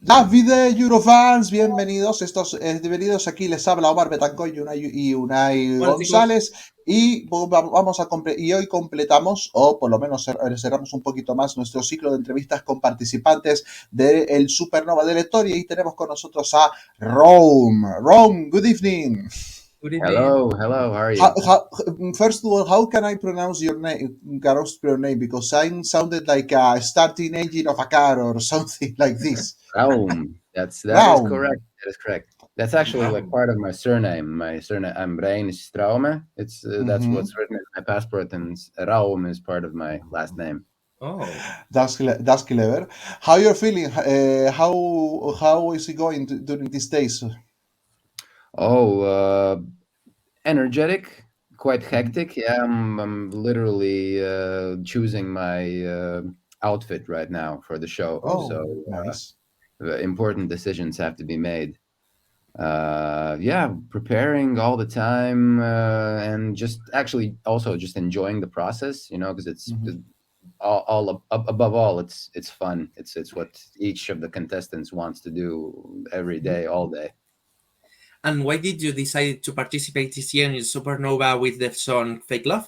David Eurofans, bienvenidos. Aquí les habla Omar Betancoy y Unai Hola chicos. González. Y y hoy completamos, o por lo menos cerramos un poquito más nuestro ciclo de entrevistas con participantes del Supernova de la historia. Y tenemos con nosotros a Raum. Raum, good evening. Good evening. Hello, how are How, you? how, First of all, how can I pronounce your name? Because I sounded like a starting engine of a car or something like this. Raum. That is correct. Raum. That is correct. That's actually like Raum. part of my surname. My surname, I'm Brain is Straume. That's Mm-hmm. what's written in my passport, and Raum is part of my last name. Oh, That's clever. How you're feeling? How is it going during these days? Oh, energetic, quite Mhm. hectic. Yeah, I'm literally choosing my outfit right now for the show. oh. So Oh, nice. important decisions have to be made. Yeah, preparing all the time, and just actually also just enjoying the process, because Mhm. above all, it's fun. It's what each of the contestants wants to do every Mhm. day, all day. And why did you decide to participate this year in Supernova with the song Fake Love?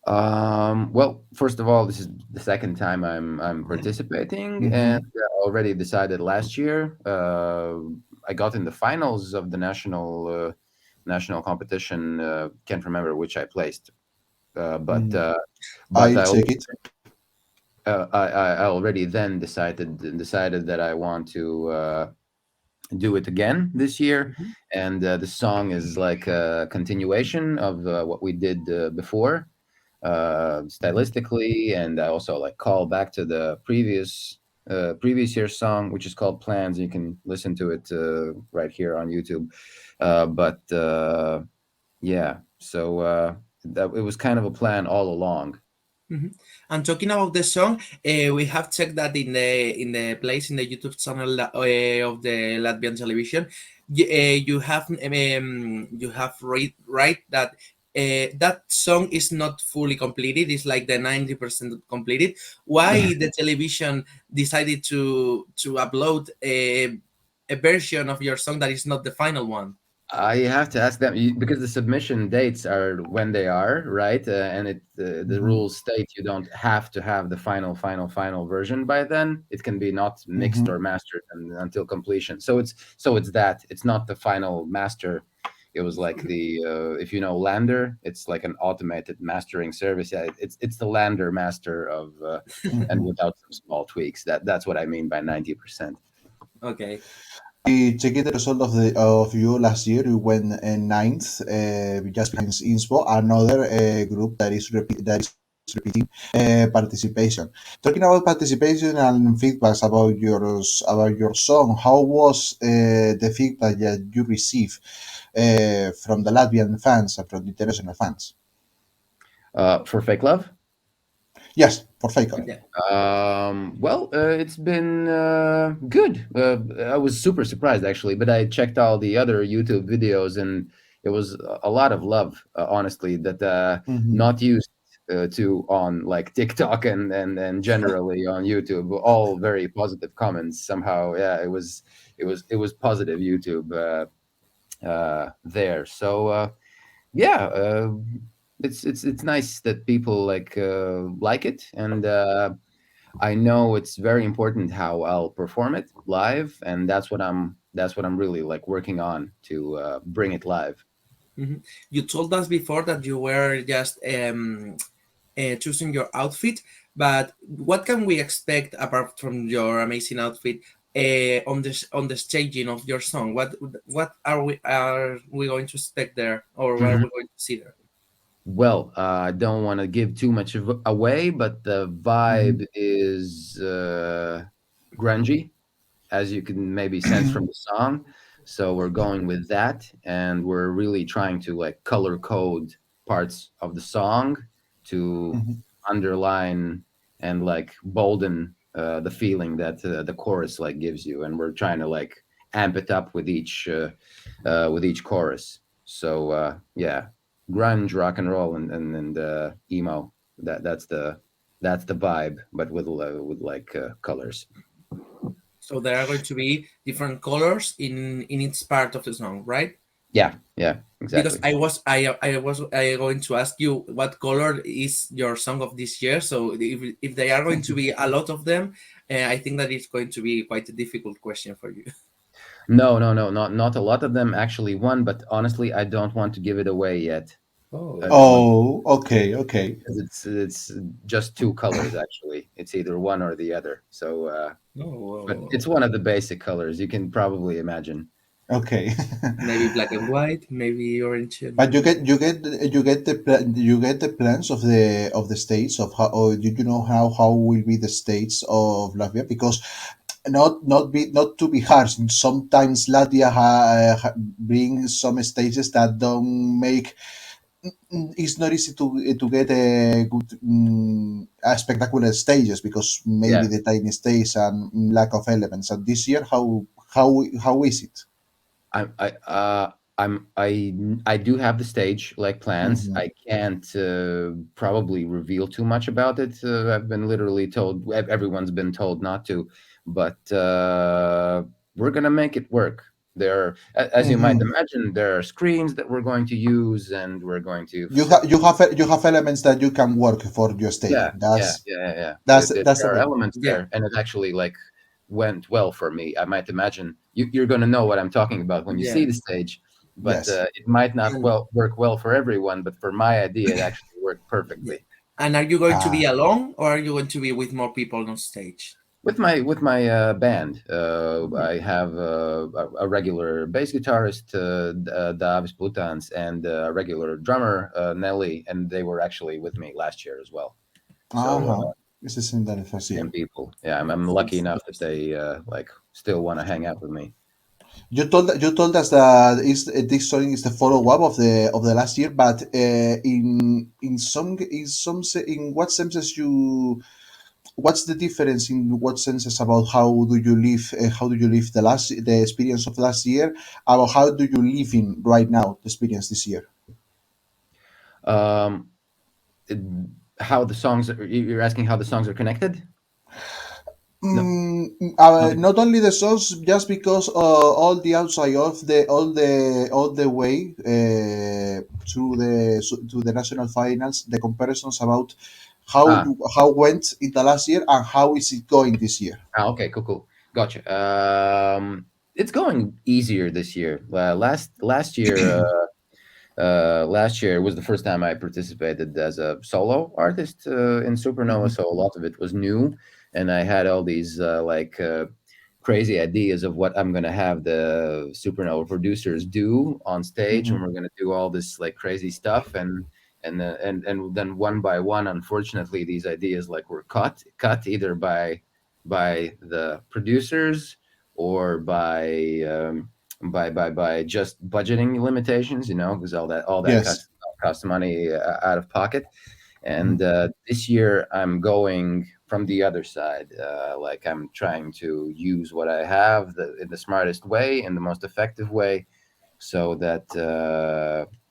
Well, first of all, this is the second time I'm participating, and Mhm. already decided last year. I got in the finals of the national competition. Can't remember which I placed, but Mm. but I I check it. I already then decided that I want to do it again this year, Mhm. and the song is like a continuation of what we did before, Mhm. stylistically, and I also like call back to the previous year's song, which is called Plans. You can listen to it right here on YouTube. But yeah, so it was kind of a plan all along. Mhm. And talking about the song, we have checked that in the place in the YouTube channel of the Latvian television. You have right that that song is not fully completed. It's like the 90% completed. Why the television decided to upload a version of your song that is not the final one? I have to ask them because the submission dates are when they are, right? And the Mhm. rules state you don't have to have the final version by then. It can be not mixed Mhm. or mastered until completion. So it's that it's not the final master. It was like the if you know Lander, it's like an automated mastering service. Yeah, it's the Lander master of and Mhm. without some small tweaks. That's what I mean by 90%. Okay. I checked the result of you last year. You went ninth, just behind Inspo, another group that is repeating participation. Talking about participation and feedbacks about your song, how was the feedback that you received from the Latvian fans and from the international fans? For Fake Love. Yes, for Faker. Yeah. Well, it's been good. I was super surprised actually, but I checked all the other YouTube videos and it was a lot of love, honestly, that Mm-hmm. not used to on like TikTok and generally on YouTube. All very positive comments. Somehow, yeah, it was positive YouTube there. So yeah, it's nice that people like it and. I know it's very important how I'll perform it live, and that's what I'm really like working on to bring it live. Mhm. You told us before that you were just choosing your outfit, but what can we expect apart from your amazing outfit on the staging of your song? What are we going to expect there, or what are Mhm. we going to see there? Well, I don't want to give too much away, but the Mm-hmm. vibe is grungy, as you can maybe sense from the song. So we're going with that, and we're really trying to like color code parts of the song to Mm-hmm. underline and like bolden the feeling that the chorus like gives you, and we're trying to like amp it up with each chorus. So yeah, grunge, rock and roll, and emo. That's the vibe, but with like colors. So there are going to be different colors in each part of the song, right? Yeah, yeah, Because exactly. I going to ask you what color is your song of this year. So if they are going to be a lot of them, I think that it's going to be quite a difficult question for you. No, no, no, not a lot of them. Actually, one, but honestly, I don't want to give it away yet. Oh, It's Oh, okay, okay, it's just two colors actually. It's either one or the other. So, but no, it's one of the basic colors you can probably imagine. okay. maybe black and white, maybe orange But and you get the plans of the states of how, or do you know how will be the states of Latvia? Because not to be harsh, sometimes Latvia bring some stages that don't make. It's not easy to get a good a spectacular stages because maybe Yeah, the tiny stage and lack of elements. And this year, how is it? I I do have the stage like plans. Hmm. I can't probably reveal too much about it. I've been literally told, everyone's been told not to, but we're gonna make it work. There, as you might Hmm. imagine, there are screens that we're going to use, and we're going to set. You have elements that you can work for your Yeah, staging. yeah, yeah, yeah, yeah. That's the There are thing. elements yeah, there, and it actually like went well for me. I might imagine you're going to know what I'm talking about when you see yeah. the stage, but Yes. it might not And well work well for everyone. But for my idea, it actually worked yeah. perfectly. And are you going to be Ah. alone or are you going to be with more people on stage? With my band, Hmm. I have a regular bass guitarist, Davis Plutans, and a regular drummer, Nelly, and they were actually with me last year as well. So Uh-huh. It's the same that as first same year. people. Yeah, I'm That's lucky that's enough that interesting. they like still want to hang out with me. You told us that this song is the follow up of the last year, but in what senses you what's the difference in what senses about how do you live the experience of last year about how do you live in right now the experience this year? Um, it- how the songs you're asking how the songs are connected? No, no. Not only the songs, just because all the outside of all the way to the national finals, the comparisons about Ah, how went in the last year and how is it going this year. okay, cool, cool. Gotcha. It's going easier this year. Last year was the first time I participated as a solo artist in Supernova, Mhm, so a lot of it was new, and I had all these crazy ideas of what I'm gonna have the Supernova producers do on stage, and mhm. we're gonna do all this like crazy stuff, and then one by one, unfortunately, these ideas like were cut either by the producers or by just budgeting limitations, because all that Yes. costs money out of pocket. And Mhm. this year I'm going from the other side. Like I'm trying to use what I have in the smartest way, in the most effective way, so that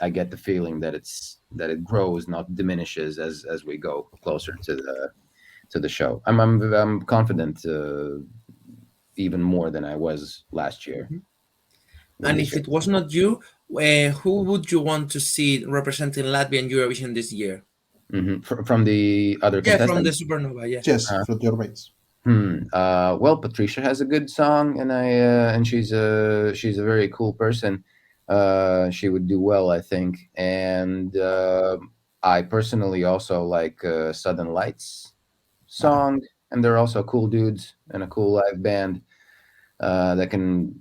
I get the feeling that it grows, not diminishes as we go closer to the show. I'm confident even more than I was last year Mhm. when And this if show. it was not you, who would you want to see representing Latvia in Eurovision this year? From the other Yeah, from the contestants. Supernova. Yeah. Yes, Uh, from your mates. well, Patricia has a good song, and she's a very cool person. She would do well, I think. And I personally also like Southern Lights Ah, song, and they're also cool dudes and a cool live band that can.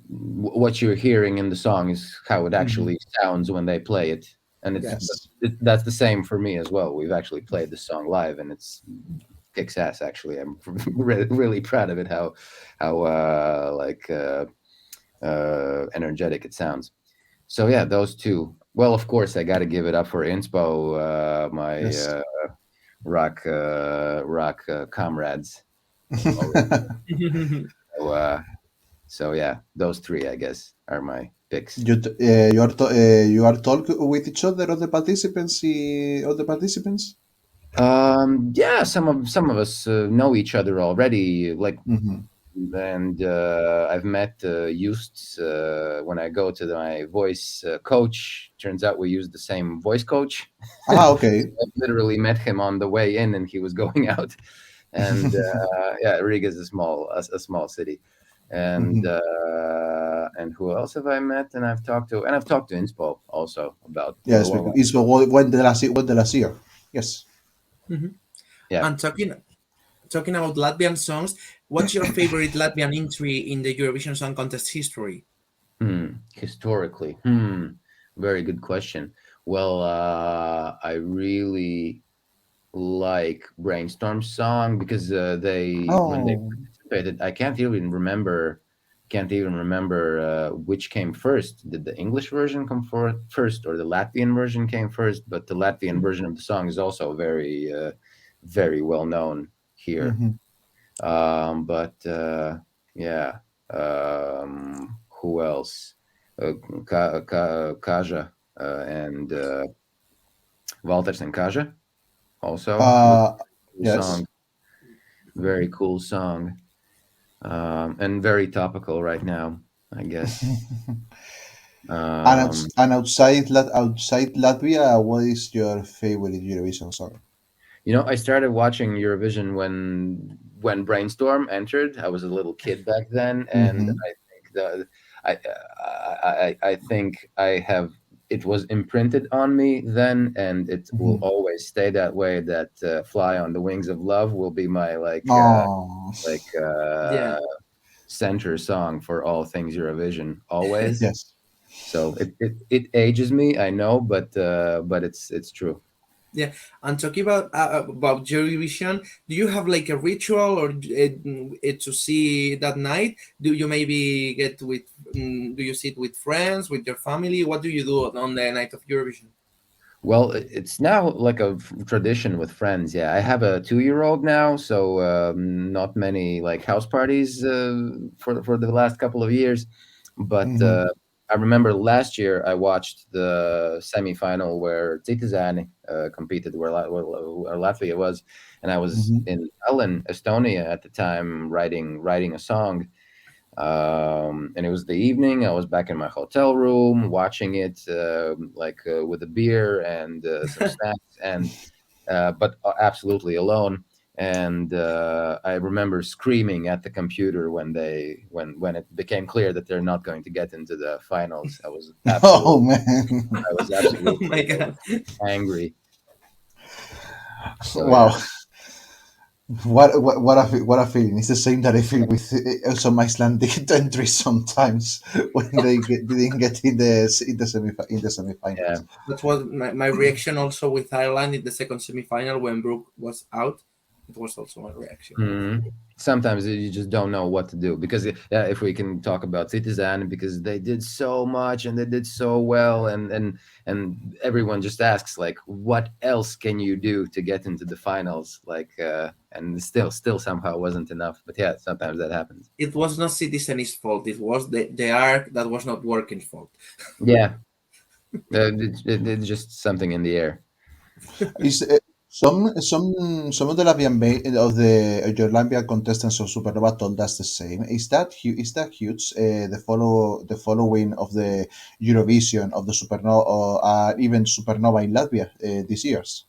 What you're hearing in the song is how it Mhm. actually sounds when they play it, and Yes. yes. that's the same for me as well. We've actually played the song live, and it's kicks ass. Actually, I'm really proud of it. How energetic it sounds. So yeah, those two. Well, of course, I got to give it up for Inspo, my Yes. rock comrades. Always. So, so yeah, those three, I guess, are my picks. You are talk with each other of the participants of the participants. Yeah, some of us know each other already. Like Hmm. and I've met Just when I go to my voice coach. Turns out we use the same voice coach. Ah, okay. I literally met him on the way in, and he was going out. And yeah, Riga is a small city. Mhm. And who else have I met? And I've talked to Inspo also about Yes, because it's when the last year. Yes. Mhm. yeah. And talking about Latvian songs, what's your favorite Latvian entry in the Eurovision Song Contest history? Historically, very good question. Well, I really like Brainstorm's song because they when they Oh. participated, I can't even remember which came first. Did the English version come first or the Latvian version came first? But the Latvian version of the song is also very well known here. Mhm. But yeah, who else? Kaja and Walters and Kaja also was Uh, a cool yes. song, very cool song, and very topical right now, I guess. Um, Outside Latvia, what is your favorite Eurovision song? I started watching Eurovision when Brainstorm entered. I was a little kid back then, and Mm-hmm. I think I think I have it was imprinted on me then, and it will Mm-hmm. always stay that way. That "Fly on the Wings of Love" will be my Oh, like Yeah, center song for all things Eurovision, always. yes. So it ages me, I know, but it's true. yeah. And talking about Eurovision, do you have like a ritual or to see that night? Do you maybe do you sit with friends, with your family? What do you do on the night of Eurovision? Well, it's now like a tradition with friends. Yeah, I have a 2-year-old now, so not many like house parties for the last couple of years. But Mm-hmm. I remember last year I watched the semifinal where Citizani competed, where Latvia was, and I was Mm-hmm. in Tallinn, Estonia at the time, writing a song, and it was the evening. I was back in my hotel room watching it, with a beer and some snacks, and but absolutely alone. And I remember screaming at the computer when it became clear that they're not going to get into the finals. Oh man! I was Oh absolutely my god! angry. So Wow, yeah. what a feeling! It's the same that I feel with some Icelandic entries sometimes when didn't get in the Yeah. semifinals. That was my reaction also with Ireland in the second semi-final when Brooke was out. It was also my reaction. Sometimes you just don't know what to do because yeah, if we can talk about Citizen, because they did so much and they did so well, and everyone just asks like, what else can you do to get into the finals? And still somehow wasn't enough. But yeah, sometimes that happens. It was not Citizen's fault. It was the arc that was not working fault. Yeah, it's just something in the air. Is some of the your Latvian contestants of Supernova told us the same. Is that huge? The following of the Eurovision of the Supernova, even Supernova in Latvia this year's.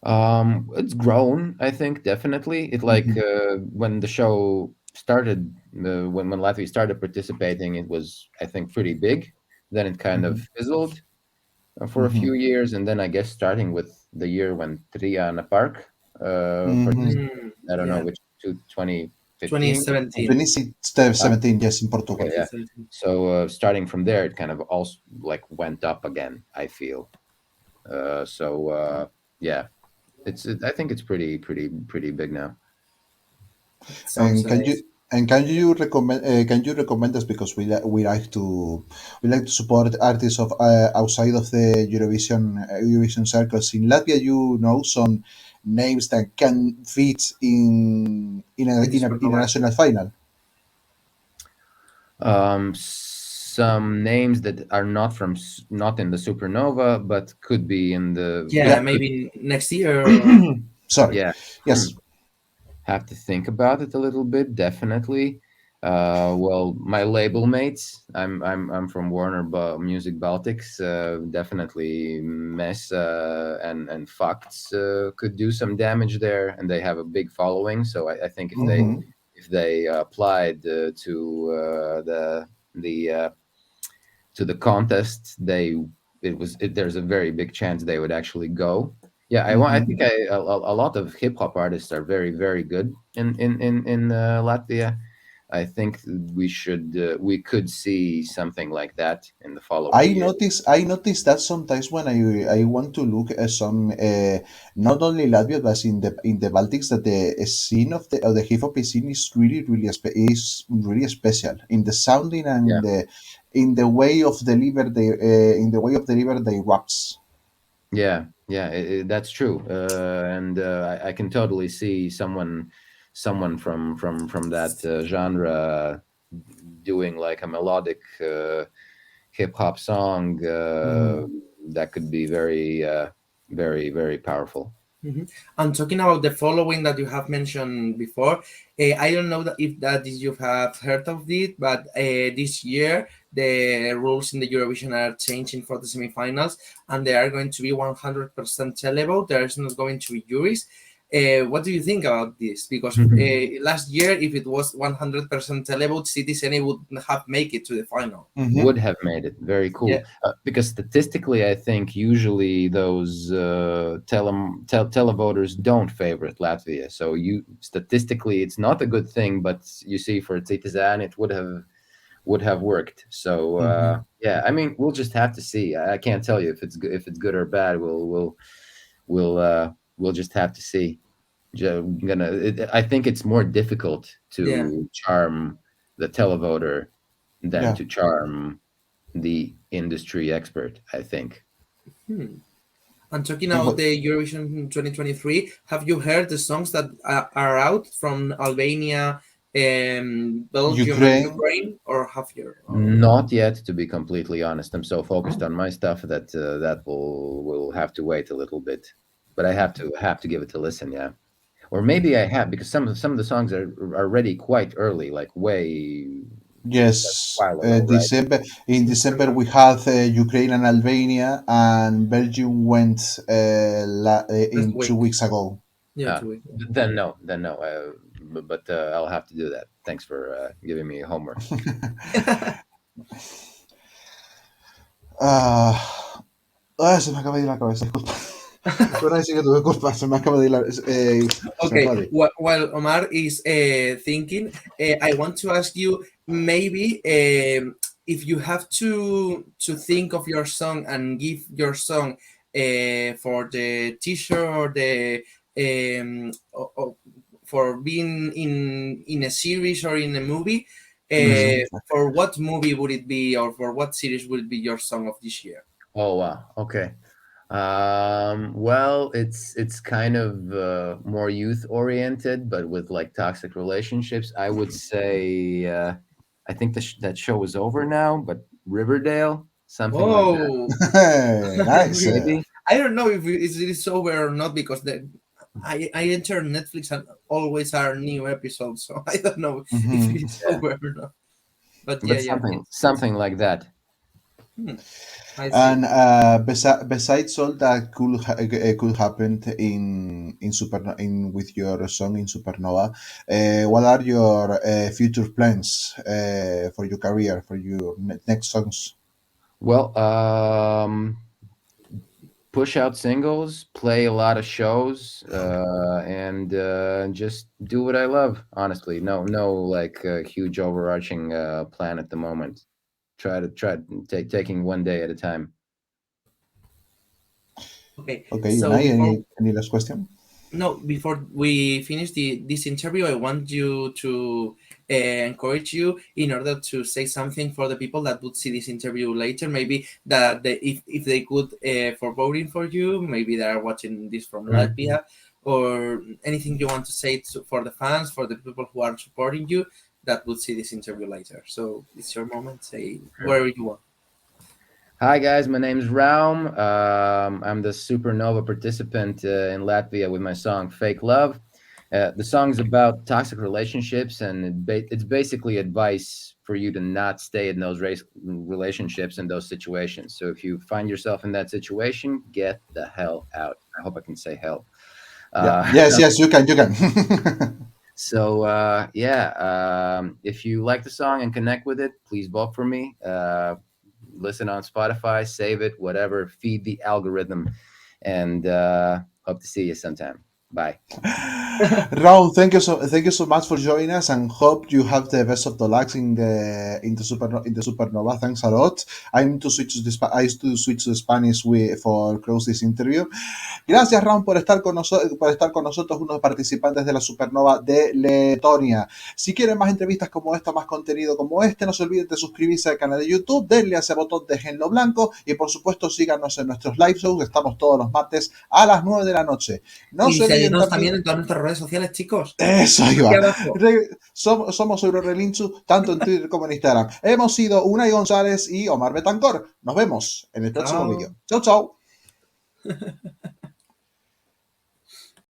It's grown, I think, definitely. It like Hmm. when the show started, when Latvia started participating, it was, I think, pretty big. Then it kind of Hmm. fizzled for a Hmm. few years, and then I guess starting with the year when Triana Park Hmm. participated, I don't know Yeah, which, to 2015. 2017. 2017, yes, in Okay, Portugal. yeah. 2017. So starting from there, it kind of also like went up again, I feel. Yeah, I think it's pretty big now. Sounds And nice. can you recommend us, because we like to support artists of outside of the Eurovision circles in Latvia. You know some names that can fit In this in a Supernova. national final. Some names that are not in the supernova, but could be in the Yeah, Yeah. could maybe next year. Or Sorry. yeah. Yes. have to think about it a little bit. Definitely. Well, my label mates. I'm from Warner Music Baltics. Definitely, Mess and Facts could do some damage there, and they have a big following. So I think Mm-hmm. if they applied to the to the contest, there's a very big chance they would actually go. Yeah, I Mm-hmm. think a lot of hip hop artists are very very good in Latvia. I think we could see something like that in the following year. I notice that sometimes when I want to look at some not only Latvia but in the Baltics, that the scene of the hip hop scene is is really special in the sounding and Yeah, in the way of deliver the raps. yeah, yeah. That's true, and I can totally see someone from that genre doing like a melodic hip hop song Mm-hmm. that could be very very powerful. Mhm. And talking about the following that you have mentioned before, I don't know that if that is you have heard of it, but this year the rules in the Eurovision are changing for the semifinals, and they are going to be 100% televote. There is not going to be juries. What do you think about this? Because last year, if it was 100% televote, Citizen would have make it to the final. Mm-hmm. Would have made it very Yeah. cool because statistically I think usually those televoters don't favorite Latvia, so you statistically it's not a good thing, but you see for Citizen it would have worked. So Mm-hmm. yeah, I mean we'll just have to see. I can't tell you if it's good or bad. We'll just have to see. I think it's more difficult Yeah. to charm the televoter than Yeah. to charm the industry expert, I think. Hmm. And talking And about what the Eurovision 2023, have you heard the songs that are out from Albania, Belgium, and Ukraine? Ukraine, or have you? Or... Not yet, to be completely honest. I'm so focused on my stuff that that will have to wait a little bit. But I have to give it a listen, yeah. Or maybe I have because some of the songs are already quite early, like way like a Yes, while ago, right? December. In December, December. we had Ukraine and Albania, and Belgium went Last in two week. weeks ago. Yeah, Ah, 2 weeks. then no. But I'll have to do that. Thanks for giving me homework. Ah, se me acaba de ir la cabeza, disculpa. Bueno, ahí sí que tuve culpa, se me acaba de ir se me Okay, acaba de ir. while Omar is thinking, I want to ask you maybe if you have to think of your song and give your song for the teacher or the for being in a series or in a movie, Mhm. for what movie would it be or for what series would it be your song of this year? Oh wow. Okay. Well, it's kind of more youth oriented, but with like toxic relationships. I would say I think that show is over now, but Riverdale, something like that, Oh, Nice. really? maybe. I don't know if it is over or not because I enter Netflix and always are new episodes, so I don't know if Mhm. it's Yeah, over or not. But yeah, but yeah, it's something like that. hmm, I see. And besides all that could happen in in with your song in Supernova, what are your future plans for your career, for your next songs? Well, push out singles, play a lot of shows, and just do what I love. Honestly, no like huge overarching plan at the moment. Try to taking one day at a time. Okay, Okay, so Unai, before any last question? no, before we finish this interview, I want you to encourage you in order to say something for the people that would see this interview later. Maybe that if they could for voting for you, maybe they are watching this from Mhm. Latvia, or anything you want to say for the fans, for the people who are supporting you that would see this interview later. So it's your moment. Say wherever you want. Hi guys, my name's Raum. I'm the Supernova participant in Latvia with my song "Fake Love." The song's about toxic relationships, and it's basically advice for you to not stay in those relationships and those situations. So if you find yourself in that situation, get the hell out. I hope I can say hell. Yeah. Yes, you can. So if you like the song and connect with it, please vote for me. Listen on Spotify, save it, whatever, feed the algorithm, and hope to see you sometime. Bye. Raul, thank you so much for joining us, and hope you have the best of the lucks in the Supernova. Thanks a lot. I need to switch to I used to switch to Spanish for close this interview. Gracias, Raum, por estar con nosotros, unos participantes de la Supernova de Letonia. Si quieren más entrevistas como esta, más contenido como este, no se olviden de suscribirse al canal de YouTube, denle a ese botón, déjenlo blanco y por supuesto síganos en nuestros live shows. Estamos todos los martes a las 9 de la noche. No Y se olviden también en todas nuestras redes sociales, chicos. Eso Aquí iba. abajo. Somos Eurorelinchu, tanto en Twitter como en Instagram. Hemos sido Unai González y Omar Betancor. Nos vemos en el próximo vídeo. Chau, chau.